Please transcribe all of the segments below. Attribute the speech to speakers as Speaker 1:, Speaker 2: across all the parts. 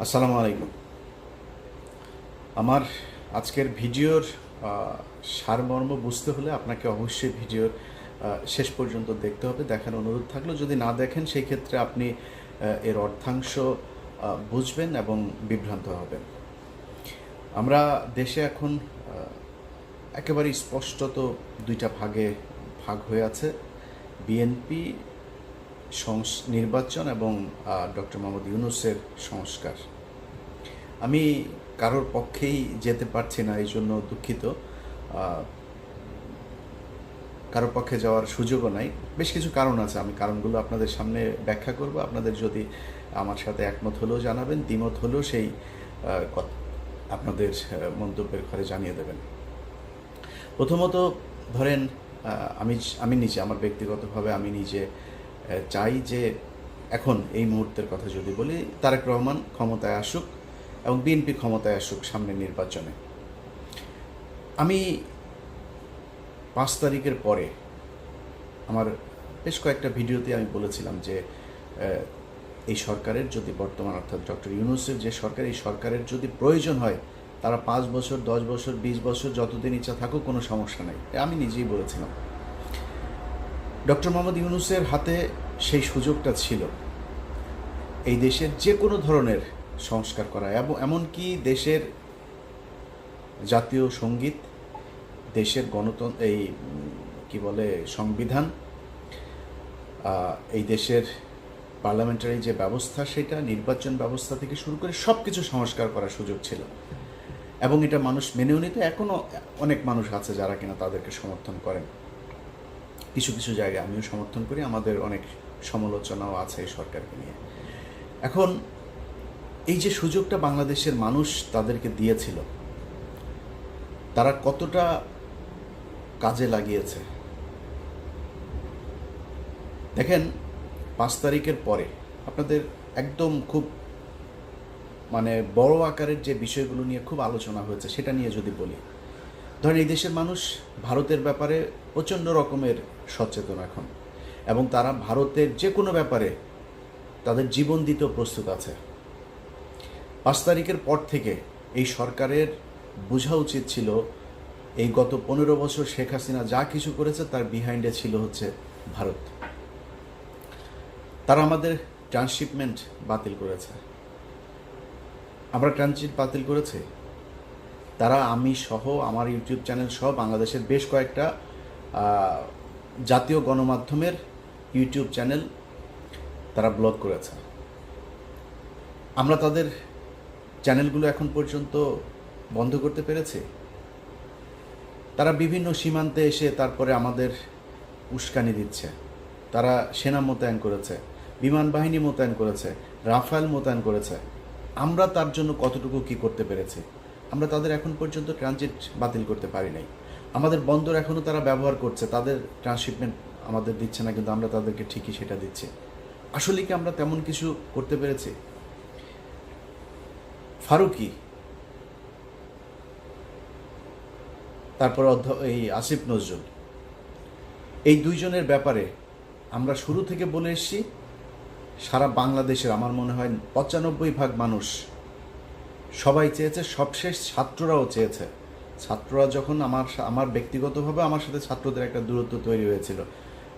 Speaker 1: আসসালামু আলাইকুম। আমার আজকের ভিডিওর সারমর্ম বুঝতে হলে আপনাকে অবশ্যই ভিডিওর শেষ পর্যন্ত দেখতে হবে। দেখার অনুরোধ থাকলো, যদি না দেখেন সেই ক্ষেত্রে আপনি এর অর্থাংশ বুঝবেন এবং বিভ্রান্ত হবেন। আমরা দেশে এখন একেবারেই স্পষ্টত দুইটা ভাগে ভাগ হয়ে আছে, বিএনপি নির্বাচন এবং ডক্টর মোহাম্মদ ইউনূসের সংস্কার। আমি কারোর পক্ষেই যেতে পারছি না, এই জন্য দুঃখিত। কারোর পক্ষে যাওয়ার সুযোগও নাই। বেশ কিছু কারণ আছে, আমি কারণগুলো আপনাদের সামনে ব্যাখ্যা করব। আপনাদের যদি আমার সাথে একমত হলেও জানাবেন, দ্বিমত হলেও সেই আপনাদের মন্তব্যের ঘরে জানিয়ে দেবেন। প্রথমত ধরেন, আমি নিজে আমার ব্যক্তিগতভাবে আমি নিজে চাই যে এখন এই মুহূর্তের কথা যদি বলি, তারেক রহমান ক্ষমতায় আসুক এবং বিএনপি ক্ষমতায় আসুক সামনের নির্বাচনে। আমি 5 তারিখের পরে আমার বেশ কয়েকটা ভিডিওতে আমি বলেছিলাম যে এই সরকারের যদি বর্তমান অর্থাৎ ডক্টর ইউনূসের যে সরকার, এই সরকারের যদি প্রয়োজন হয় তারা 5 বছর 10 বছর 20 বছর যতদিন ইচ্ছা থাকুক, কোনো সমস্যা নাই। আমি নিজেই বলেছিলাম। ডক্টর মোহাম্মদ ইউনূসের হাতে সেই সুযোগটা ছিল এই দেশের যে কোনো ধরনের সংস্কার করা, এবং এমনকি দেশের জাতীয় সঙ্গীত, দেশের গণতন্ত্র, এই কি বলে সংবিধান, এই দেশের পার্লামেন্টারি যে ব্যবস্থা, সেটা নির্বাচন ব্যবস্থা থেকে শুরু করে সব কিছু সংস্কার করার সুযোগ ছিল, এবং এটা মানুষ মেনেও নিত। এখনও অনেক মানুষ আছে যারা কিনা তাদেরকে সমর্থন করেন। কিছু কিছু জায়গায় আমিও সমর্থন করি, আমাদের অনেক সমালোচনাও আছে এই সরকারকে নিয়ে। এখন এই যে সুযোগটা বাংলাদেশের মানুষ তাদেরকে দিয়েছিল, তারা কতটা কাজে লাগিয়েছে দেখেন। 5 তারিখের পরে আপনাদের একদম খুব বড় আকারের যে বিষয়গুলো নিয়ে খুব আলোচনা হয়েছে সেটা নিয়ে যদি বলি, ধরেন এই দেশের মানুষ ভারতের ব্যাপারে প্রচণ্ড রকমের সচেতন এখন, এবং তারা ভারতের যে কোনো ব্যাপারে তাদের জীবন দিতেও প্রস্তুত আছে। 5 তারিখের পর থেকে এই সরকারের বোঝা উচিত ছিল এই গত 15 বছর শেখ হাসিনা যা কিছু করেছে তার বিহাইন্ডে ছিল হচ্ছে ভারত। তারা আমাদের ট্রান্সশিপমেন্ট বাতিল করেছে, আমরা ট্রানজিট বাতিল করেছি। তারা আমি সহ, আমার ইউটিউব চ্যানেল সহ বাংলাদেশের বেশ কয়েকটা জাতীয় গণমাধ্যমের ইউটিউব চ্যানেল তারা ব্লক করেছে। আমরা তাদের চ্যানেলগুলো এখন পর্যন্ত বন্ধ করতে পেরেছি। তারা বিভিন্ন সীমান্তে এসে তারপরে আমাদের উস্কানি দিচ্ছে। তারা সেনা মোতায়েন করেছে, বিমান বাহিনী মোতায়েন করেছে, রাফায়েল মোতায়েন করেছে। আমরা তার জন্য কতটুকু কি করতে পেরেছি? আমরা তাদের এখন পর্যন্ত ট্রানজিট বাতিল করতে পারি নাই। আমাদের বন্দর এখনও তারা ব্যবহার করছে, তাদের ট্রান্সশিপমেন্ট আমাদের দিচ্ছে না, কিন্তু আমরা তাদেরকে ঠিকই সেটা দিচ্ছি। আসলে কি আমরা তেমন কিছু করতে পেরেছি? ফারুকি, তারপর এই আসিফ নজরুল, এই দুইজনের ব্যাপারে আমরা শুরু থেকে বলে এসেছি। সারা বাংলাদেশের আমার মনে হয় 95% মানুষ সবাই চেয়েছে, সবশেষ ছাত্ররাও চেয়েছে। ছাত্ররা যখন আমার ব্যক্তিগতভাবে আমার সাথে ছাত্রদের একটা দূরত্ব তৈরি হয়েছিল,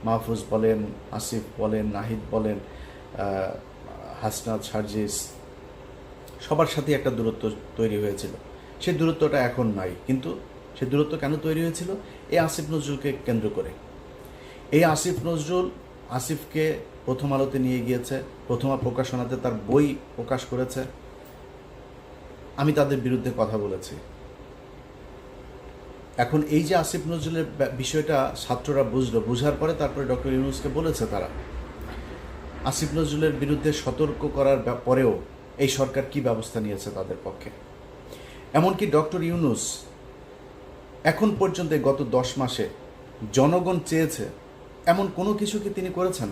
Speaker 1: মাহফুজ বলেন, আসিফ বলেন, নাহিদ বলেন, হাসনাত, সার্জিস, সবার সাথে একটা দূরত্ব তৈরি হয়েছিল। সেই দূরত্বটা এখন নাই, কিন্তু সেই দূরত্ব কেন তৈরি হয়েছিল? এই আসিফ নজরুলকে কেন্দ্র করে। এই আসিফ নজরুল আসিফকে প্রথম আলোতে নিয়ে গিয়েছে, প্রথমা প্রকাশনাতে তার বই প্রকাশ করেছে। আমি তাদের বিরুদ্ধে কথা বলেছি। এখন এই যে আসিফ নজরুলের বিষয়টা ছাত্ররা বুঝলো, বুঝার পরে তারপরে ডক্টর ইউনূসকে বলেছে তারা। আসিফ নজরুলের বিরুদ্ধে সতর্ক করার পরেও এই সরকার কি ব্যবস্থা নিয়েছে তাদের পক্ষে? এমনকি ডক্টর ইউনূস এখন পর্যন্ত গত 10 মাসে জনগণ চেয়েছে এমন কোনো কিছু কি তিনি করেছেন?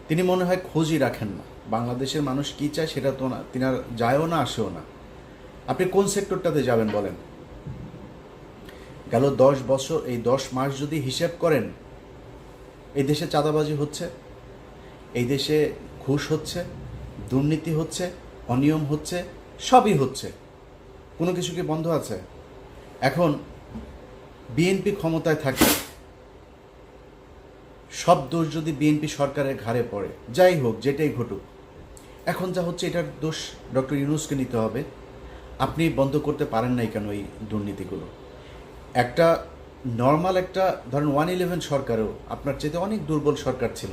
Speaker 1: তিনি মনে হয় খোঁজই রাখেন না। বাংলাদেশের মানুষ কী চায় সেটা তো না, তিনি আর যায়ও না, আসেও না। আপনি কোন সেক্টরটাতে যাবেন বলেন? গেল 10 বছর, এই 10 মাস যদি হিসেব করেন, এই দেশে চাঁদাবাজি হচ্ছে, এই দেশে ঘুষ হচ্ছে, দুর্নীতি হচ্ছে, অনিয়ম হচ্ছে, সবই হচ্ছে, কোনো কিছু কি বন্ধ আছে? এখন বিএনপি ক্ষমতায় থাকে, সব দোষ যদি বিএনপি সরকারের ঘাড়ে পড়ে, যাই হোক যেটাই ঘটুক, এখন যা হচ্ছে এটার দোষ ডক্টর ইউনূসকে নিতে হবে। আপনি বন্ধ করতে পারেন নাই কেন এই দুর্নীতিগুলো? একটা নর্মাল একটা ধরেন 111 সরকারও আপনার চেয়ে অনেক দুর্বল সরকার ছিল।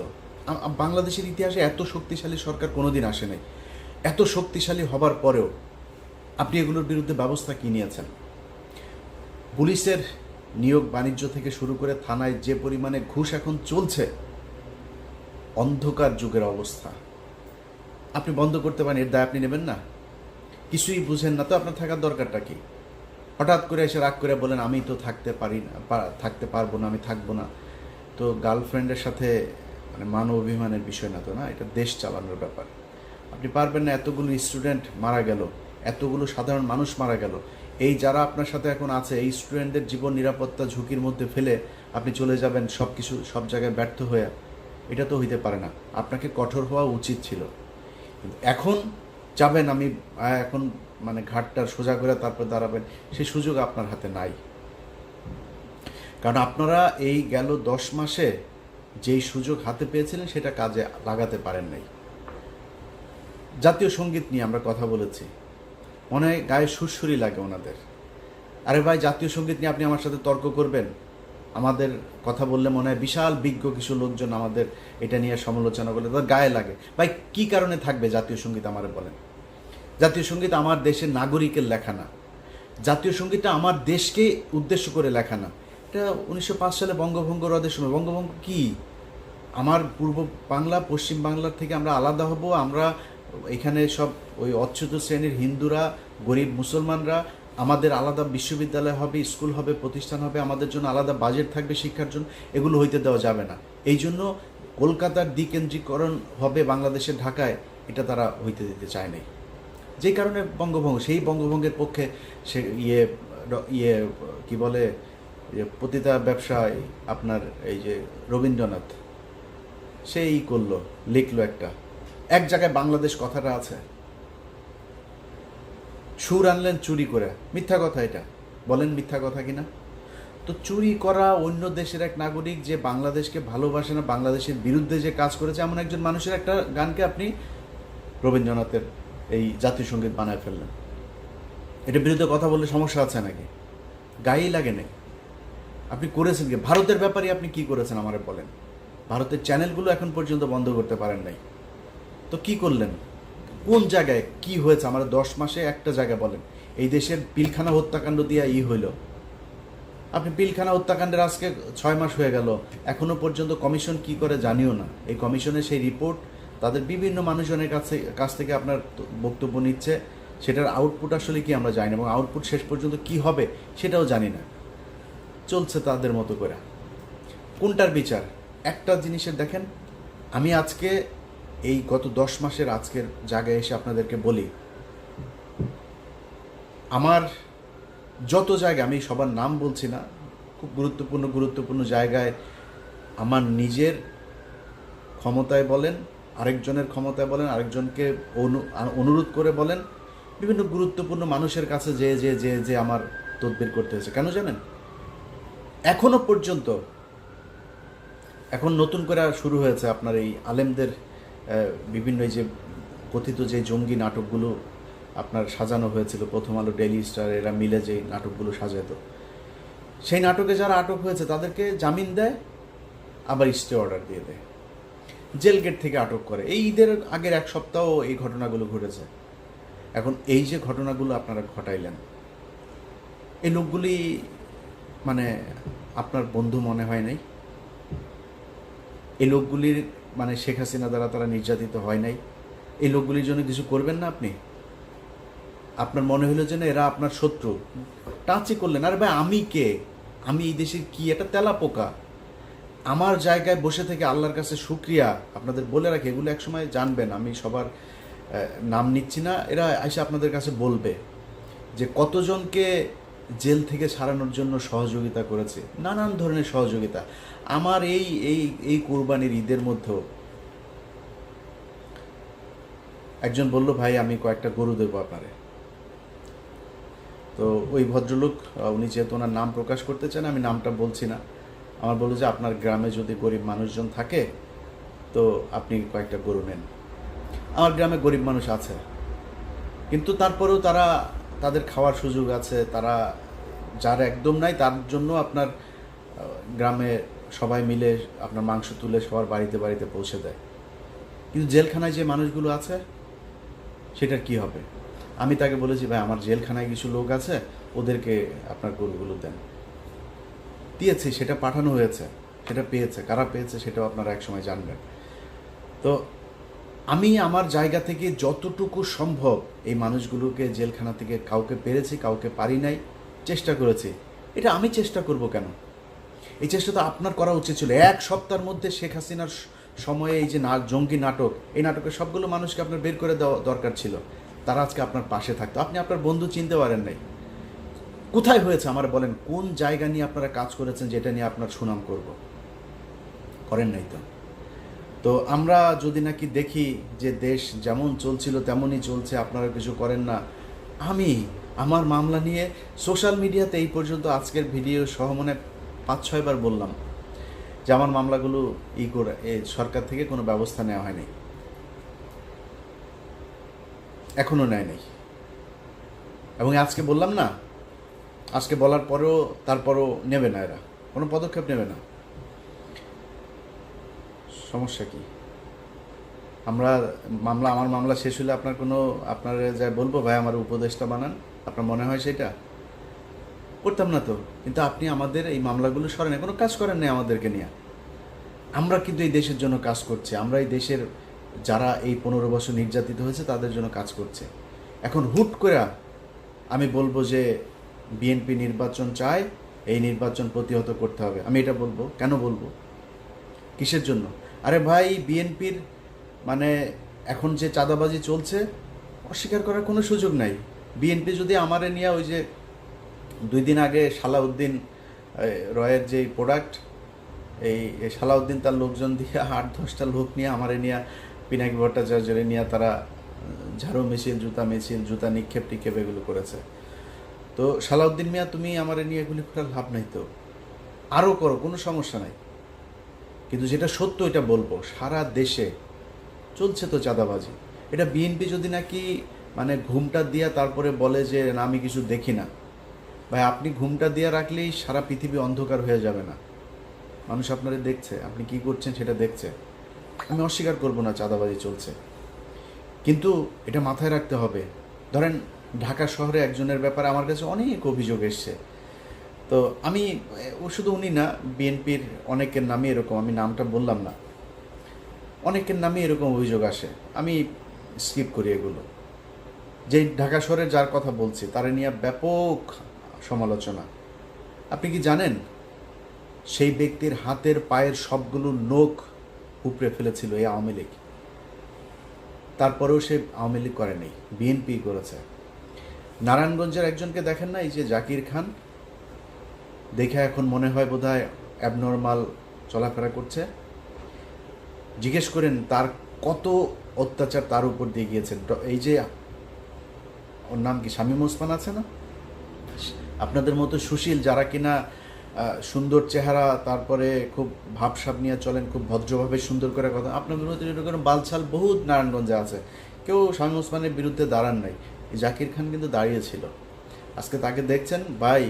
Speaker 1: বাংলাদেশের ইতিহাসে এত শক্তিশালী সরকার কোনোদিন আসে নাই। এত শক্তিশালী হবার পরেও আপনি এগুলোর বিরুদ্ধে ব্যবস্থা কী নিয়েছেন? পুলিশের নিয়োগ বাণিজ্য থেকে শুরু করে থানায় যে পরিমাণে ঘুষ এখন চলছে, অন্ধকার যুগের অবস্থা। আপনি বন্ধ করতে পারেন, এর দায় আপনি নেবেন না? কিছুই বুঝেন না তো আপনার থাকার দরকারটা কি? হঠাৎ করে এসে রাগ করে বলেন আমি তো থাকতে পারি না, থাকতে পারবো না, আমি থাকবো না। তো গার্লফ্রেন্ডের সাথে মানে মান অভিমানের বিষয় না তো, না, এটা দেশ চালানোর ব্যাপার। আপনি পারবেন না? এতগুলো স্টুডেন্ট মারা গেল, এতগুলো সাধারণ মানুষ মারা গেল, এই যারা আপনার সাথে এখন আছে এই স্টুডেন্টদের জীবন নিরাপত্তা ঝুঁকির মধ্যে ফেলে আপনি চলে যাবেন সব কিছু সব জায়গায় ব্যর্থ হয়ে? এটা তো হইতে পারে না। আপনাকে কঠোর হওয়া উচিত ছিল। কিন্তু এখন যাবেন আমি এখন মানে ঘাটটা সোজা করে তারপর দাঁড়াবেন, সেই সুযোগ আপনার হাতে নাই। কারণ আপনারা এই গেল 10 মাসে যেই সুযোগ হাতে পেয়েছিলেন সেটা কাজে লাগাতে পারেন নাই। জাতীয় সঙ্গীত নিয়ে আমরা কথা বলেছি, মনে হয় গায়ে সুরসুরি লাগে ওনাদের। আরে ভাই, জাতীয় সঙ্গীত নিয়ে আপনি আমার সাথে তর্ক করবেন? আমাদের কথা বললে মনে হয় বিশাল বিজ্ঞ কিছু লোকজন আমাদের এটা নিয়ে সমালোচনা করলে তাদের গায়ে লাগে। ভাই, কি কারণে থাকবে জাতীয় সঙ্গীত আমারে বলেন? জাতীয় সঙ্গীত আমার দেশের নাগরিকের লেখা না, জাতীয় সঙ্গীতটা আমার দেশকে উদ্দেশ্য করে লেখা না। এটা 1905 সালে বঙ্গভঙ্গ রদের সময়। বঙ্গভঙ্গ কি? আমার পূর্ব বাংলা পশ্চিম বাংলার থেকে আমরা আলাদা হব, আমরা এখানে সব ওই অচ্যুত শ্রেণীর হিন্দুরা, গরিব মুসলমানরা, আমাদের আলাদা বিশ্ববিদ্যালয় হবে, স্কুল হবে, প্রতিষ্ঠান হবে, আমাদের জন্য আলাদা বাজেট থাকবে শিক্ষার জন্য, এগুলো হইতে দেওয়া যাবে না। এই জন্য কলকাতার দ্বিকেন্দ্রীকরণ হবে বাংলাদেশের ঢাকায়, এটা তারা হইতে দিতে চায় নাই। যে কারণে বঙ্গভঙ্গ, সেই বঙ্গভঙ্গের পক্ষে সে ইয়ে কি বলে পতিতা ব্যবসায় আপনার এই যে রবীন্দ্রনাথ সেই করলো, লিখলো এক জায়গায় বাংলাদেশ কথাটা আছে, সুর আনলেন চুরি করে। মিথ্যা কথা এটা, বলেন মিথ্যা কথা কিনা? তো চুরি করা অন্য দেশের এক নাগরিক যে বাংলাদেশকে ভালোবাসে না, বাংলাদেশের বিরুদ্ধে যে কাজ করেছে এমন একজন মানুষের একটা গানকে আপনি রবীন্দ্রনাথের এই জাতীয় সঙ্গীত বানায় ফেললেন। এটার বিরুদ্ধে কথা বললে সমস্যা আছে নাকি? গায়েই লাগে নাকি? আপনি করেছেন কি? ভারতের ব্যাপারে আপনি কি করেছেন আমারে বলেন? ভারতের চ্যানেলগুলো এখন পর্যন্ত বন্ধ করতে পারেন নাই, তো কি করলেন? কোন জায়গায় কি হয়েছে আমার 10 মাসে একটা জায়গা বলেন? এই দেশের পিলখানা হত্যাকাণ্ড দিয়ে হইল। আপনি পিলখানা হত্যাকাণ্ডের আজকে 6 মাস হয়ে গেল, এখনো পর্যন্ত কমিশন কি করে জানিও না। এই কমিশনের সেই রিপোর্ট তাদের বিভিন্ন মানুষজনের কাছ থেকে আপনার বক্তব্য নিচ্ছে, সেটার আউটপুট আসলে কি আমরা জানি না, এবং আউটপুট শেষ পর্যন্ত কি হবে সেটাও জানি না। চলছে তাদের মতো করে। কোনটার বিচার? একটা জিনিসের দেখেন, আমি আজকে এই গত 10 মাসের আজকের জায়গায় এসে আপনাদেরকে বলি, আমার যত জায়গায়, আমি সবার নাম বলছি না, খুব গুরুত্বপূর্ণ জায়গায় আমার নিজের ক্ষমতায় বলেন, আরেকজনের ক্ষমতায় বলেন, আরেকজনকে অনুরোধ করে বলেন, বিভিন্ন গুরুত্বপূর্ণ মানুষের কাছে যে আমার তদবির করতে হয়েছে। কেন জানেন? এখনো পর্যন্ত, এখন নতুন করে শুরু হয়েছে আপনার এই আলেমদের বিভিন্ন এই যে কথিত যে জঙ্গি নাটকগুলো আপনার সাজানো হয়েছিল, প্রথম আলো, ডেইলি স্টার, এরা মিলে যে নাটকগুলো সাজাতো, সেই নাটকে যারা আটক হয়েছে তাদেরকে জামিন দেয়, আবার স্টে অর্ডার দিয়ে দেয়, জেল গেট থেকে আটক করে। এই ঈদের আগের 1 সপ্তাহ এই ঘটনাগুলো ঘটেছে। এখন এই যে ঘটনাগুলো আপনারা ঘটাইলেন, এই লোকগুলি মানে আপনার বন্ধু মনে হয় নাই? এই লোকগুলির মানে শেখ হাসিনা দ্বারা তারা নির্যাতিত হয় নাই? এই লোকগুলির জন্য কিছু করবেন না আপনি? আপনার মনে হলো যে না এরা আপনার শত্রু, টাচই করলেন। আরে ভাই, আমি কে? আমি এই দেশের কি একটা তেলা পোকা? আমার জায়গায় বসে থেকে আল্লাহর কাছে শুকরিয়া আপনাদের বলে রাখি, এগুলো একসময় জানবেন, আমি সবার নাম নিচ্ছি না, এরা এসে আপনাদের কাছে বলবে যে কতজনকে জেল থেকে ছাড়ানোর জন্য সহযোগিতা করেছে, নানান ধরনের সহযোগিতা। আমার এই এই এই কোরবানির ঈদের মধ্যেও একজন বলল, ভাই আমি কয়েকটা গরু দেবো আপনারে। তো ওই ভদ্রলোক, উনি যেহেতু ওনার নাম প্রকাশ করতে চান, আমি নামটা বলছি না, আমার বললো যে আপনার গ্রামে যদি গরিব মানুষজন থাকে তো আপনি কয়েকটা গরু নেন। আমার গ্রামে গরিব মানুষ আছে, কিন্তু তারপরেও তাদের খাওয়ার সুযোগ আছে, তারা যার একদম নাই তার জন্য আপনার গ্রামে সবাই মিলে আপনার মাংস তুলে সবার বাড়িতে বাড়িতে পৌঁছে দেয়। কিন্তু জেলখানায় যে মানুষগুলো আছে সেটার কি হবে? আমি তাকে বলেছি, ভাই আমার জেলখানায় কিছু লোক আছে, ওদেরকে আপনার গরুগুলো দেন। দিয়েছি, সেটা পাঠানো হয়েছে, সেটা পেয়েছে, কারা পেয়েছে সেটাও আপনারা একসময় জানবেন। তো আমি আমার জায়গা থেকে যতটুকু সম্ভব এই মানুষগুলোকে জেলখানা থেকে, কাউকে পেরেছি কাউকে পারি নাই, চেষ্টা করেছি। এটা আমি চেষ্টা করব কেন? এই চেষ্টা তো আপনার করা উচিত ছিল। এক সপ্তাহের মধ্যে শেখ হাসিনার সময়ে এই যে জঙ্গি নাটক, এই নাটকের সবগুলো মানুষকে আপনার বের করে দেওয়া দরকার ছিল। তারা আজকে আপনার পাশে থাকতো। আপনি আপনার বন্ধু চিনতে পারেন নাই। কোথায় হয়েছে আমার বলেন? কোন জায়গা নিয়ে আপনারা কাজ করেছেন যেটা নিয়ে আপনার সুনাম করব? করেন নাই তো। তো আমরা যদি নাকি দেখি যে দেশ যেমন চলছিল তেমনই চলছে, আপনারা কিছু করেন না। আমার মামলা নিয়ে সোশ্যাল মিডিয়াতে এই পর্যন্ত আজকের ভিডিও সহ মনে 5-6 বার বললাম যে আমার মামলাগুলো সরকার থেকে কোনো ব্যবস্থা নেওয়া হয়নি, এখনও নেয় নাই। এবং আজকে বললাম না, আজকে বলার পরেও তারপরও নেবে না, এরা কোনো পদক্ষেপ নেবে না। সমস্যা কি? আমার মামলা শেষ হলে আপনার যা বলবো, ভাই আমার উপদেশটা বানান, আপনার মনে হয় সেটা করতাম না তো। কিন্তু আপনি আমাদের এই মামলাগুলো সরেন, কোনো কাজ করেন নাই আমাদেরকে নিয়ে। আমরা কিন্তু এই দেশের জন্য কাজ করছি, আমরা এই দেশের যারা এই 15 বছর নির্যাতিত হয়েছে তাদের জন্য কাজ করছে। এখন হুট করে আমি বলবো যে বিএনপি নির্বাচন চায়, এই নির্বাচন প্রতিহত করতে হবে, আমি এটা বলবো কেন? বলবো কিসের জন্য? আরে ভাই, বিএনপির মানে এখন যে চাঁদাবাজি চলছে অস্বীকার করার কোনো সুযোগ নাই। বিএনপি যদি আমারে নিয়ে ওই যে 2 দিন আগে সালাউদ্দিন রয়ের যে প্রোডাক্ট, এই সালাউদ্দিন তার লোকজন দিয়ে 8-10টা লোক নিয়ে আমারে নিয়ে, পিনাকি ভট্টাচার্যের নিয়ে তারা ঝাড়ু মিছিল, জুতা নিক্ষেপ টিক্ষেপ এগুলো করেছে। তো সালাউদ্দিন মিয়া, তুমি আমারে নিয়ে এগুলি করার লাভ নাই তো, আরও করো, কোনো সমস্যা নাই। কিন্তু যেটা সত্য এটা বলবো, সারা দেশে চলছে তো চাঁদাবাজি। এটা বিএনপি যদি নাকি মানে ঘুমটা দিয়া তারপরে বলে যে না আমি কিছু দেখি না, ভাই আপনি ঘুমটা দিয়ে রাখলেই সারা পৃথিবী অন্ধকার হয়ে যাবে না? মানুষ আপনারা দেখছে, আপনি কি করছেন সেটা দেখছে। আমি অস্বীকার করব না চাঁদাবাজি চলছে, কিন্তু এটা মাথায় রাখতে হবে। ধরেন ঢাকা শহরে একজনের ব্যাপারে আমার কাছে অনেক অভিযোগ এসছে। তো আমি শুধু উনি না, বিএনপির অনেকের নামে এরকম, আমি নামটা বললাম না, অনেকের নামে এরকম অভিযোগ আসে, আমি স্কিপ করি এগুলো। যে ঢাকা শহরের যার কথা বলছি তারা নিয়ে ব্যাপক সমালোচনা। আপনি কি জানেন সেই ব্যক্তির হাতের পায়ের সবগুলো নখ উপড়ে ফেলেছিল এই আওয়ামী লীগ? তারপরেও সে আওয়ামী লীগ করেনি, বিএনপি করেছে। নারায়ণগঞ্জের একজনকে দেখেন না, এই যে জাকির খান, দেখে এখন মনে হয় বোধহয় অ্যাবনর্মাল চলাফেরা করছে। জিজ্ঞেস করেন তার কত অত্যাচার তার উপর দিয়ে গিয়েছে। এই যে ওর নাম কি, শামীম ওসমান আছে না, আপনাদের মতো সুশীল যারা কিনা সুন্দর চেহারা, তারপরে খুব ভাবসাব নিয়ে চলেন, খুব ভদ্রভাবে সুন্দর করে কথা, আপনাদের মতো এরকম বালছাল বহুত নারায়ণগঞ্জে আছে, কেউ শামীম ওসমানের বিরুদ্ধে দাঁড়ান নাই। জাকির খান কিন্তু দাঁড়িয়েছিল। আজকে তাকে দেখছেন, ভাই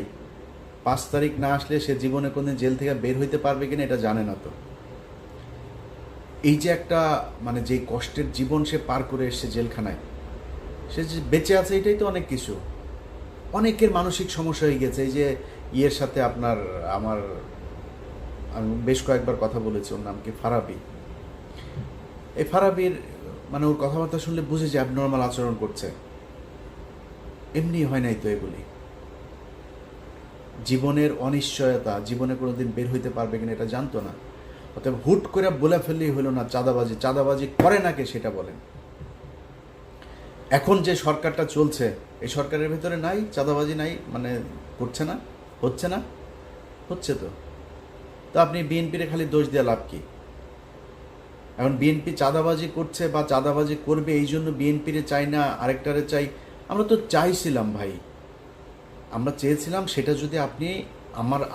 Speaker 1: 5 তারিখ না আসলে সে জীবনে কোনদিন জেল থেকে বের হইতে পারবে কিনা এটা জানে না। তো এই যে একটা মানে যে কষ্টের জীবন সে পার করে এসছে জেলখানায়, সে যে বেঁচে আছে এটাই তো অনেক কিছু। অনেকের মানসিক সমস্যা হয়ে গেছে। এই যে ইয়ের সাথে আমি বেশ কয়েকবার কথা বলেছি, ওর নাম কি, ফারাবি। এই ফারাবির মানে ওর কথাবার্তা শুনলে বুঝে যে অ্যাবনর্মাল আচরণ করছে। এমনি হয় নাই তো এগুলি। জীবনের অনিশ্চয়তা, জীবনে কোনোদিন বের হইতে পারবে কিনা এটা জানতো না। অতএব হুট করে বলে ফেললেই হলো না চাঁদাবাজি করে না কে সেটা বলেন। এখন যে সরকারটা চলছে এই সরকারের ভেতরে নাই চাঁদাবাজি, নাই মানে করছে না, হচ্ছে না, হচ্ছে তো। তো আপনি বিএনপির খালি দোষ দিয়ে লাভ কি? এখন বিএনপি চাঁদাবাজি করছে বা চাঁদাবাজি করবে, এই জন্য বিএনপিরে চাই না, আরেকটারে চাই। আমরা তো চাইছিলাম ভাই, আমরা চেয়েছিলাম সেটা যদি আপনি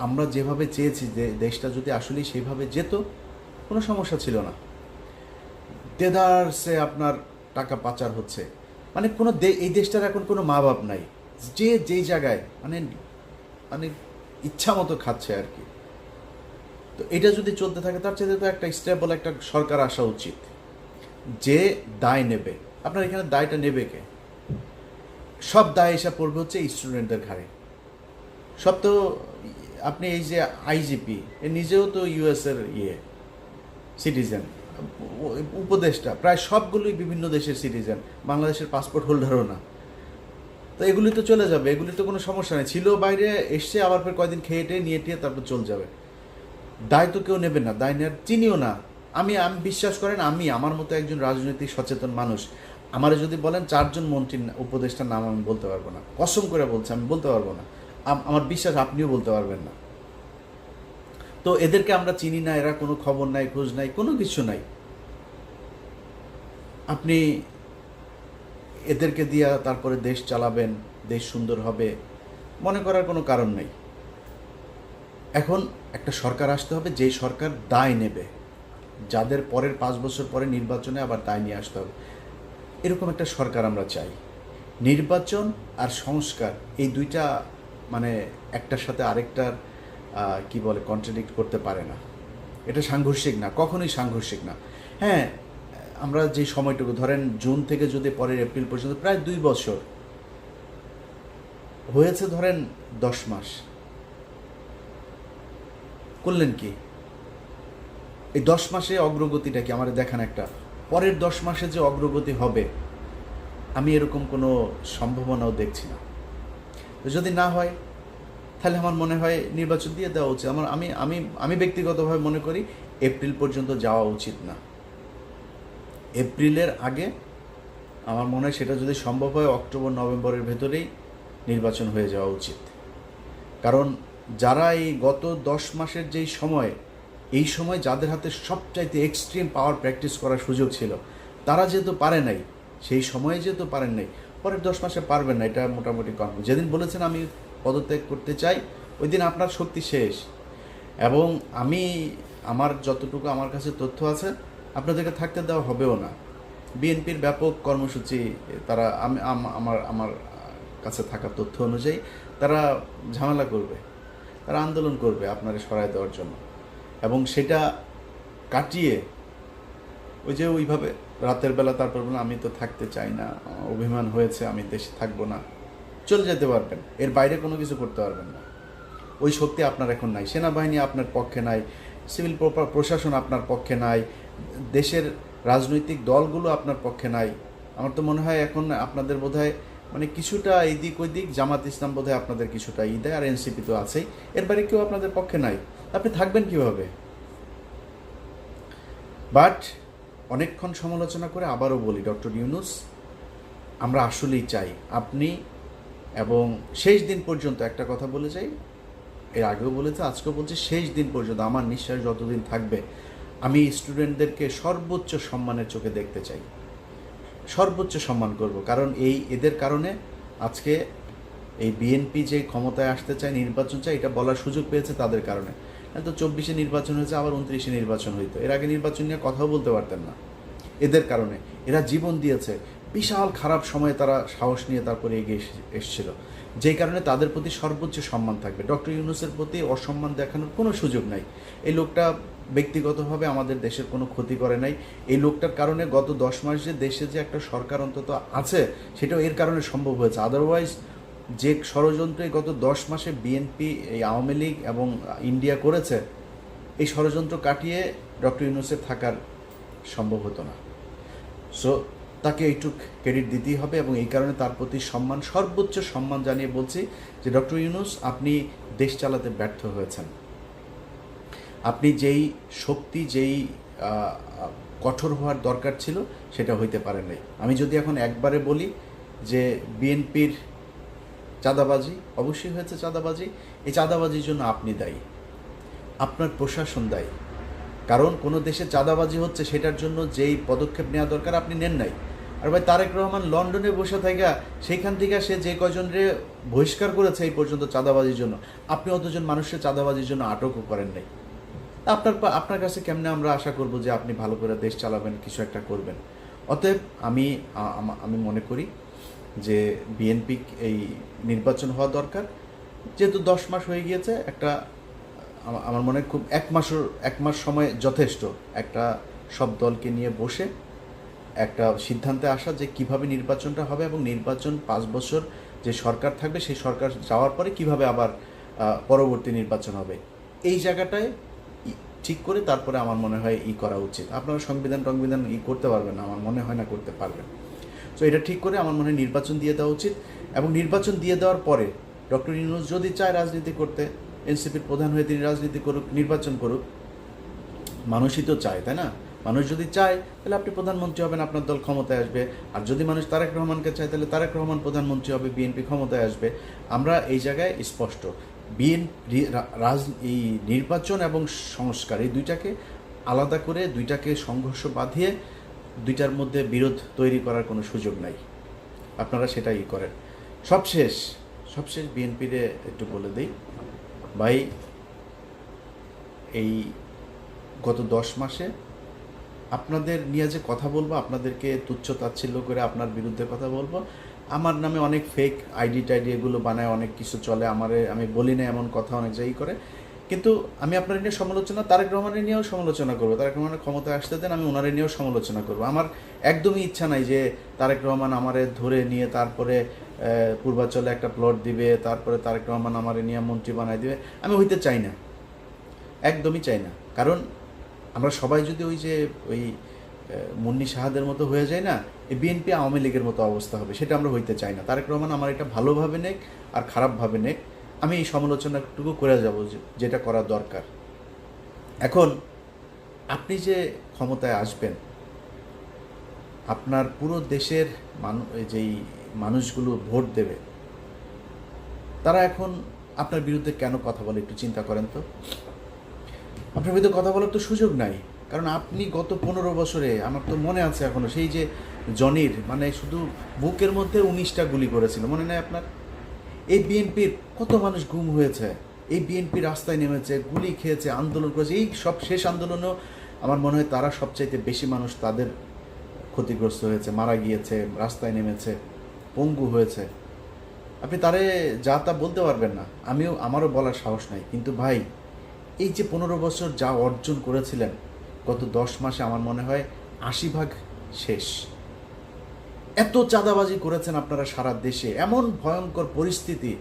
Speaker 1: আমরা যেভাবে চেয়েছি যে দেশটা যদি আসলে সেইভাবে যেত, কোনো সমস্যা ছিল না। দেদারসে আপনার টাকা পাচার হচ্ছে, মানে কোনো এই দেশটার এখন কোনো মা বাপ নাই, যে যেই জায়গায় মানে মানে ইচ্ছা মতো খাচ্ছে আর কি। তো এটা যদি চলতে থাকে তার চেয়ে তো একটা স্টেবল একটা সরকার আসা উচিত, যে দায় নেবে। আপনার এখানে দায়টা নেবে কে? সব দায় এসে পড়বে হচ্ছে স্টুডেন্টদের ঘাড়ে। সব তো আপনি এই যে আইজিপি, এ নিজেও তো ইউএসের সিটিজেন, উপদেষ্টা প্রায় সবগুলোই বিভিন্ন দেশের সিটিজেন, বাংলাদেশের পাসপোর্ট হোল্ডারও না। তো এগুলি তো চলে যাবে, এগুলি তো কোনো সমস্যা নেই, ছিল বাইরে এসছে, আবার ফের কয়দিন খেয়ে টেয়ে নিয়ে টিয়ে তারপর চলে যাবে। দায় তো কেউ নেবে না, দায় নেওয়ার চিনিও না। আমি বিশ্বাস করেন, আমার মতো একজন রাজনৈতিক সচেতন মানুষ, আমার যদি বলেন 4 জন মন্ত্রীর উপদেষ্টার নাম আমি বলতে পারবো না, কসম করে বলছি আমি বলতে পারবো না। আমার বিশ্বাস আপনিও বলতে পারবেন না। তো এদেরকে আমরা চিনি না, এরা কোনো খবর নাই, খোঁজ নাই, কোনো কিছু নাই। আপনি এদেরকে দিয়া তারপরে দেশ চালাবেন, দেশ সুন্দর হবে, মনে করার কোনো কারণ নেই। এখন একটা সরকার আসতে হবে, যেই সরকার দায় নেবে, যাদের পরের 5 বছর পরে নির্বাচনে আবার দায় নিয়ে আসতে হবে, এরকম একটা সরকার আমরা চাই। নির্বাচন আর সংস্কার এই দুইটা মানে একটার সাথে আরেকটার কি বলে কন্ট্রাডিক্ট করতে পারে না। এটা সাংঘর্ষিক না, কখনোই সাংঘর্ষিক না। হ্যাঁ, আমরা যে সময়টুকু ধরেন জুন থেকে যদি পরের এপ্রিল পর্যন্ত প্রায় 2 বছর হয়েছে, ধরেন 10 মাস করলেন কি? এই 10 মাসে অগ্রগতিটা কি আমার দেখান একটা। পরের 10 মাসে যে অগ্রগতি হবে আমি এরকম কোনো সম্ভাবনাও দেখছি না। তো যদি না হয় তাহলে আমার মনে হয় নির্বাচন দিয়ে দেওয়া উচিত। আমি ব্যক্তিগতভাবে মনে করি এপ্রিল পর্যন্ত যাওয়া উচিত না। এপ্রিলের আগে আমার মনে হয় সেটা যদি সম্ভব হয় অক্টোবর নভেম্বরের ভেতরেই নির্বাচন হয়ে যাওয়া উচিত। কারণ যারা এই গত 10 মাসের যেই সময়, এই সময় যাদের হাতে সবচাইতে এক্সট্রিম পাওয়ার প্র্যাকটিস করার সুযোগ ছিল, তারা যেহেতু পারে নাই, সেই সময়ে যেহেতু পারেন নাই, পরের 10 মাসে পারবেন না, এটা মোটামুটি কনফার্ম। যেদিন বলেছেন আমি পদত্যাগ করতে চাই, ওই দিন আপনার শক্তি শেষ। এবং আমার যতটুকু আমার কাছে তথ্য আছে, আপনাদেরকে থাকতে দেওয়া হবেও না। বিএনপির ব্যাপক কর্মসূচি, তারা আমার কাছে থাকা তথ্য অনুযায়ী তারা ঝামেলা করবে, তারা আন্দোলন করবে আপনারে সরায় দেওয়ার জন্য। এবং সেটা কাটিয়ে ওই যে ওইভাবে রাতের বেলা তারপর বললাম আমি তো থাকতে চাই না, অভিমান হয়েছে, আমি দেশে থাকবো না, চলে যেতে পারবেন, এর বাইরে কোনো কিছু করতে পারবেন না। ওই শক্তি আপনার এখন নাই, সেনাবাহিনী আপনার পক্ষে নাই, সিভিল প্রশাসন আপনার পক্ষে নাই, দেশের রাজনৈতিক দলগুলো আপনার পক্ষে নাই। আমার তো মনে হয় এখন আপনাদের বোধহয় মানে কিছুটা এদিক ওইদিক, জামাত ইসলাম বোধহয় আপনাদের কিছুটা দেয়, আর এনসিপি তো আছেই, এর বাইরে কেউ আপনাদের পক্ষে নাই। আপনি থাকবেন কিভাবে? বাট অনেকক্ষণ সমালোচনা করে আবারও বলি, ডক্টর ইউনূস, আমরা আসলেই চাই আপনি, এবং শেষ দিন পর্যন্ত একটা কথা বলে যাই, এর আগেও বলেছে, আজকেও বলছি, শেষ দিন পর্যন্ত আমার নিঃশ্বাস যতদিন থাকবে আমি স্টুডেন্টদেরকে সর্বোচ্চ সম্মানের চোখে দেখতে চাই, সর্বোচ্চ সম্মান করব। কারণ এদের কারণে আজকে এই বিএনপি যে ক্ষমতায় আসতে চায়, নির্বাচন চায়, এটা বলার সুযোগ পেয়েছে তাদের কারণে। তো 24-এ নির্বাচন হয়েছে, আবার 29-এ নির্বাচন হইতো, এর আগে নির্বাচন নিয়ে কথাও বলতে পারতেন না। এদের কারণে এরা জীবন দিয়েছে, বিশাল খারাপ সময়ে তারা সাহস নিয়ে তারপরে এগিয়ে এসেছিল, যেই কারণে তাদের প্রতি সর্বোচ্চ সম্মান থাকবে। ডক্টর ইউনূসের প্রতি অসম্মান দেখানোর কোনো সুযোগ নাই। এই লোকটা ব্যক্তিগতভাবে আমাদের দেশের কোনো ক্ষতি করে নাই। এই লোকটার কারণে গত 10 মাস যে দেশে যে একটা সরকার অন্তত আছে, সেটাও এর কারণে সম্ভব হয়েছে। আদারওয়াইজ যে ষড়যন্ত্রে গত 10 মাসে বিএনপি, এই আওয়ামী লীগ এবং ইন্ডিয়া করেছে, এই ষড়যন্ত্র কাটিয়ে ডক্টর ইউনূসের থাকার সম্ভব হতো না। সো তাকে এইটুক ক্রেডিট দিতেই হবে, এবং এই কারণে তার প্রতি সম্মান, সর্বোচ্চ সম্মান জানিয়ে বলছি যে ডক্টর ইউনূস, আপনি দেশ চালাতে ব্যর্থ হয়েছেন। আপনি যেই শক্তি, যেই কঠোর হওয়ার দরকার ছিল, সেটা হইতে পারেন নাই। আমি যদি এখন একবারে বলি যে বিএনপির চাঁদাবাজি অবশ্যই হয়েছে, চাঁদাবাজি, এই চাঁদাবাজির জন্য আপনি দায়ী, আপনার প্রশাসন দায়ী, কারণ কোনো দেশে চাঁদাবাজি হচ্ছে সেটার জন্য যেই পদক্ষেপ নেওয়া দরকার আপনি নেন নাই। আর ভাই তারেক রহমান লন্ডনে বসে থাকা সেইখান থেকে সে যে কয়জনরে বহিষ্কার করেছে এই পর্যন্ত চাঁদাবাজির জন্য, আপনি অতজন মানুষের চাঁদাবাজির জন্য আটকও করেন নাই। আপনার কাছে কেমনে আমরা আশা করব যে আপনি ভালো করে দেশ চালাবেন, কিছু একটা করবেন? অতএব আমি মনে করি যে বিএনপি এই নির্বাচন হওয়া দরকার। যেহেতু 10 মাস হয়ে গিয়েছে, একটা আমার মনে হয় খুব এক মাস সময় যথেষ্ট একটা সব দলকে নিয়ে বসে একটা সিদ্ধান্তে আসা যে কিভাবে নির্বাচনটা হবে এবং নির্বাচন 5 বছর যে সরকার থাকবে সেই সরকার যাওয়ার পরে কিভাবে আবার পরবর্তী নির্বাচন হবে, এই জায়গাটায় ঠিক করে তারপরে আমার মনে হয় করা উচিত। আপনারা সংবিধান করতে পারবেন না, আমার মনে হয় না করতে পারবেন। সো এটা ঠিক করে আমার মনে হয় নির্বাচন দিয়ে দেওয়া উচিত। এবং নির্বাচন দিয়ে দেওয়ার পরে ডক্টর ইউনূস যদি চায় রাজনীতি করতে, এনসিপির প্রধান হয়ে তিনি রাজনীতি করুক, নির্বাচন করুক, মানুষই তো চায়, তাই না? মানুষ যদি চায় তাহলে আপনি প্রধানমন্ত্রী হবেন, আপনার দল ক্ষমতায় আসবে। আর যদি মানুষ তারেক রহমানকে চায় তাহলে তারেক রহমান প্রধানমন্ত্রী হবে, বিএনপি ক্ষমতায় আসবে। আমরা এই জায়গায় স্পষ্ট এই নির্বাচন এবং সংস্কার এই দুইটাকে আলাদা করে, দুইটাকে সংঘর্ষ বাঁধিয়ে দুইটার মধ্যে বিরোধ তৈরি করার কোনো সুযোগ নাই। আপনারা সেটাই করেন। সবশেষ বিএনপিরে একটু বলে দিই ভাই, এই গত 10 মাসে আপনাদের নিয়ে যে কথা বলবো, আপনাদেরকে তুচ্ছ তাচ্ছিল্য করে আপনার বিরুদ্ধে কথা বলবো, আমার নামে অনেক ফেক আইডি টাইডি এগুলো বানায়, অনেক কিছু চলে, আমি বলি না এমন কথা অনেক জায়গায় করে। কিন্তু আমি আপনার নিয়ে সমালোচনা, তারেক রহমানের নিয়েও সমালোচনা করবো। তারেক রহমানের ক্ষমতায় আসতে দেন, আমি ওনারে নিয়েও সমালোচনা করবো। আমার একদমই ইচ্ছা নাই যে তারেক রহমান আমারে ধরে নিয়ে তারপরে পূর্বাঞ্চলে একটা প্লট দিবে, তারপরে তারেক রহমান আমারে নিয়ে মন্ত্রী বানায় দিবে। আমি হইতে চাই না, একদমই চাই না। কারণ আমরা সবাই যদি ওই মুন্নি সাহাদের মতো হয়ে যায় না, এই বিএনপি আওয়ামী লীগের মতো অবস্থা হবে, সেটা আমরা হইতে চাই না। তারেক রহমান আমার এটা ভালোভাবে নেক আর খারাপভাবে নেক, আমি এই সমালোচনাটুকু করে যাব যেটা করা দরকার। এখন আপনি যে ক্ষমতায় আসবেন, আপনার পুরো দেশের যেই মানুষগুলো ভোট দেবে, তারা এখন আপনার বিরুদ্ধে কেন কথা বলে একটু চিন্তা করেন তো। আপনার বিরুদ্ধে কথা বলার তো সুযোগ নাই, কারণ আপনি গত 15 বছরে, আমার তো মনে আছে এখনো, সেই যে জনির শুধু বুকের মধ্যে 19টা গুলি করেছিল, মনে নেই আপনার? এই বিএনপির কত মানুষ গুম হয়েছে, এই বিএনপি রাস্তায় নেমেছে, গুলি খেয়েছে, আন্দোলন করেছে। এই সব শেষ আন্দোলনেও আমার মনে হয় তারা সবচাইতে বেশি মানুষ তাদের ক্ষতিগ্রস্ত হয়েছে, মারা গিয়েছে, রাস্তায় নেমেছে, পঙ্গু হয়েছে। আপনি তারে যা তা বলতে পারবেন না, আমারও বলার সাহস নাই। কিন্তু ভাই, এই যে 15 বছর যা অর্জন করেছিলেন, গত 10 মাসে আমার মনে হয় 80% শেষ। এত চাঁদাবাজি করেছেন আপনারা সারা দেশে, এমন ভয়ঙ্কর পরিস্থিতি।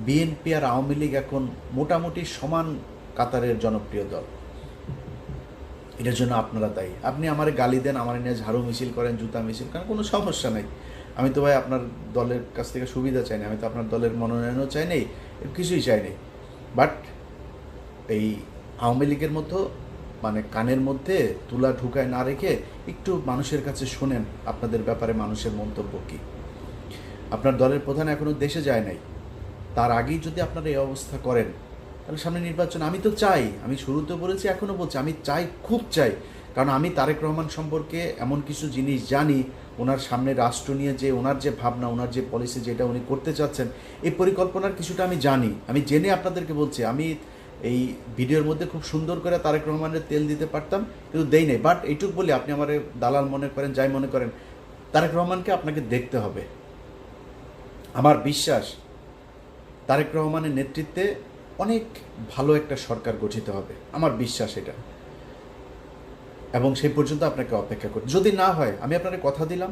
Speaker 1: বিএনপি আর আওয়ামী লীগ এখন মোটামুটি সমান কাতারের জনপ্রিয় দল। এটার জন্য আপনারা দায়ী। আপনি আমারে গালি দেন, আমার নিয়ে ঝাড়ু মিছিল করেন, জুতা মিছিল করেন, কোনো সমস্যা নেই। আমি তো ভাই আপনার দলের কাছ থেকে সুবিধা চাই না, আমি তো আপনার দলের মনোনয়নও চাই নেই, কিছুই চাই নেই। বাট এই আওয়ামী লীগের মতো কানের মধ্যে তুলা ঢুকায় না রেখে একটু মানুষের কাছে শোনেন আপনাদের ব্যাপারে মানুষের মন্তব্য কী। আপনার দলের প্রধান এখনও দেশে যায় নাই, তার আগেই যদি আপনারা এই অবস্থা করেন, তাহলে সামনে নির্বাচন আমি তো চাই, আমি শুরুতে বলেছি, এখনও বলছি, আমি চাই, খুব চাই। কারণ আমি তারেক রহমান সম্পর্কে এমন কিছু জিনিস জানি, ওনার সামনে রাষ্ট্র নিয়ে যে ওনার যে ভাবনা, ওনার যে পলিসি, যেটা উনি করতে চাচ্ছেন, এই পরিকল্পনার কিছুটা আমি জানি। আমি জেনে আপনাদেরকে বলছি, আমি এই ভিডিওর মধ্যে খুব সুন্দর করে তারেক রহমানের তেল দিতে পারতাম, কিন্তু দেই নাই। বাট এইটুক বলি, আপনি আমার দালাল মনে করেন, যাই মনে করেন, তারেক রহমানকে আপনাকে দেখতে হবে। আমার বিশ্বাস তারেক রহমানের নেতৃত্বে অনেক ভালো একটা সরকার গঠিত হবে, আমার বিশ্বাস এটা। এবং সেই পর্যন্ত আপনাকে অপেক্ষা করি। যদি না হয়, আমি আপনাকে কথা দিলাম,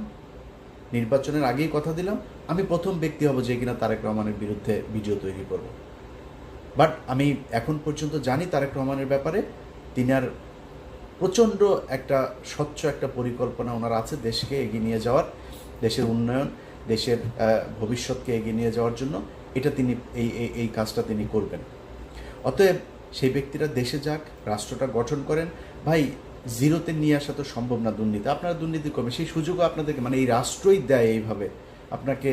Speaker 1: নির্বাচনের আগেই কথা দিলাম, আমি প্রথম ব্যক্তি হব যে কিনা তারেক রহমানের বিরুদ্ধে ভিডিও তৈরি করব। বাট আমি এখন পর্যন্ত জানি তারেক রহমানের ব্যাপারে, তিনার প্রচণ্ড একটা স্বচ্ছ একটা পরিকল্পনা ওনার আছে দেশকে এগিয়ে নিয়ে যাওয়ার, দেশের উন্নয়ন, দেশের ভবিষ্যৎকে এগিয়ে নিয়ে যাওয়ার জন্য। এটা তিনি এই কাজটা তিনি করবেন। অতএব সেই ব্যক্তিরা দেশে যাক, রাষ্ট্রটা গঠন করেন। ভাই, জিরোতে নিয়ে আসা তো সম্ভব না দুর্নীতি, আপনারা দুর্নীতি করবেন, সেই সুযোগও আপনাদেরকে এই রাষ্ট্রই দেয়, এইভাবে আপনাকে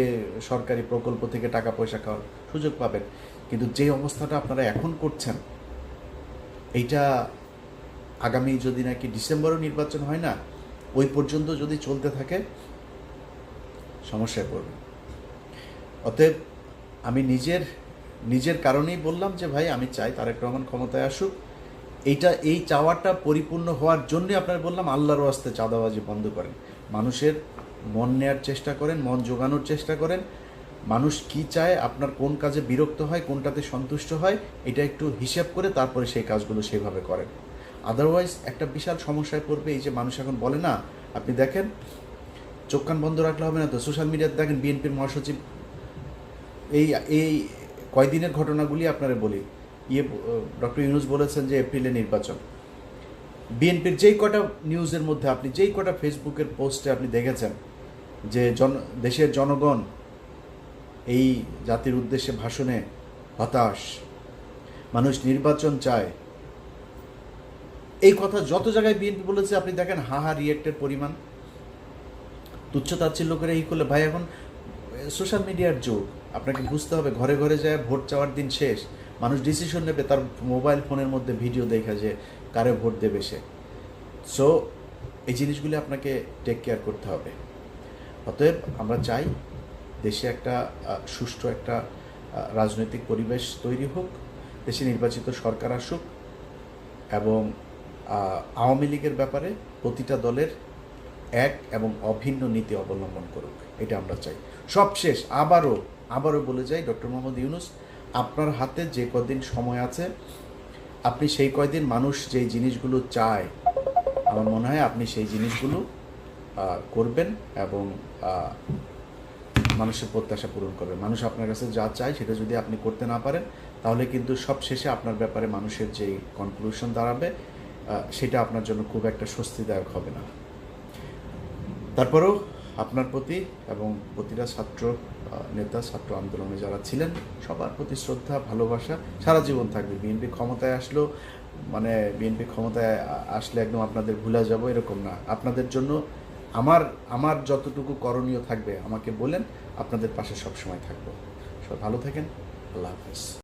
Speaker 1: সরকারি প্রকল্প থেকে টাকা পয়সা খাওয়ার সুযোগ পাবেন। কিন্তু যে অবস্থাটা আপনারা এখন করছেন, এইটা আগামী যদি নাকি ডিসেম্বরও নির্বাচন হয় না, ওই পর্যন্ত যদি চলতে থাকে সমস্যায় পড়বে। অতএব আমি নিজের কারণেই বললাম যে ভাই আমি চাই তারেক রহমান ক্ষমতায় আসুক। এই চাওয়াটা পরিপূর্ণ হওয়ার জন্যই আপনার বললাম আল্লাহর ওয়াস্তে চাঁদাবাজি বন্ধ করেন, মানুষের মন নেয়ার চেষ্টা করেন, মন জোগানোর চেষ্টা করেন। মানুষ কি চায়, আপনার কোন কাজে বিরক্ত হয়, কোনটাতে সন্তুষ্ট হয়, এটা একটু হিসাব করে তারপরে সেই কাজগুলো সেইভাবে করেন। আদারওয়াইজ একটা বিশাল সমস্যায় পড়বে। এই যে মানুষ এখন বলে না, আপনি দেখেন চোখ কান বন্ধ রাখলে হবে না তো, সোশ্যাল মিডিয়াতে দেখেন বিএনপির মহাসচিব এই কয়দিনের ঘটনাগুলি আপনারা বলি, ডক্টর ইউনূস বলেছেন যে এপ্রিলে নির্বাচন। বিএনপির যেই কটা নিউজের মধ্যে আপনি যেই কটা ফেসবুকের পোস্টে আপনি দেখেছেন যে দেশের জনগণ এই জাতির উদ্দেশ্যে ভাষণে হতাশ, মানুষ নির্বাচন চায়, এই কথা যত জায়গায় বিএনপি বলেছে আপনি দেখেন হাহা রিয়েক্টের পরিমাণ। তুচ্ছতাচ্ছিল্য করে এই করলে ভাই এখন সোশ্যাল মিডিয়ার যুগ, আপনাকে বুঝতে হবে ঘরে ঘরে যায় ভোট চাওয়ার দিন শেষ, মানুষ ডিসিশন নেবে তার মোবাইল ফোনের মধ্যে ভিডিও দেখা যে কারে ভোট দেবে সে। সো এই জিনিসগুলি আপনাকে টেক কেয়ার করতে হবে। অতএব আমরা চাই দেশে একটা সুষ্ঠু একটা রাজনৈতিক পরিবেশ তৈরি হোক, দেশে নির্বাচিত সরকার আসুক এবং আওয়ামী লীগের ব্যাপারে প্রতিটা দলের এক এবং অভিন্ন নীতি অবলম্বন করুক, এটা আমরা চাই। সবশেষ আবারও বলে যাই, ডক্টর মোহাম্মদ ইউনূস, আপনার হাতে যে কদিন সময় আছে আপনি সেই কয়দিন মানুষ যেই জিনিসগুলো চায় আমার মনে হয় আপনি সেই জিনিসগুলো করবেন এবং মানুষের প্রত্যাশা পূরণ করবেন। মানুষ আপনার কাছে যা চায় সেটা যদি আপনি করতে না পারেন তাহলে কিন্তু সব শেষে আপনার ব্যাপারে মানুষের যেই কনক্লুশন দাঁড়াবে সেটা আপনার জন্য খুব একটা স্বস্তিদায়ক হবে না। তারপরেও আপনার প্রতি এবং প্রতিটা ছাত্র নেতা, ছাত্র আন্দোলনে যারা ছিলেন সবার প্রতি শ্রদ্ধা, ভালোবাসা সারা জীবন থাকবে। বিএনপি ক্ষমতায় আসলে একদম আপনাদের ভুলে যাব এরকম না। আপনাদের জন্য আমার যতটুকু করণীয় থাকবে আমাকে বলেন, আপনাদের পাশে সবসময় থাকবো। সব ভালো থাকেন, আল্লাহ হাফেজ।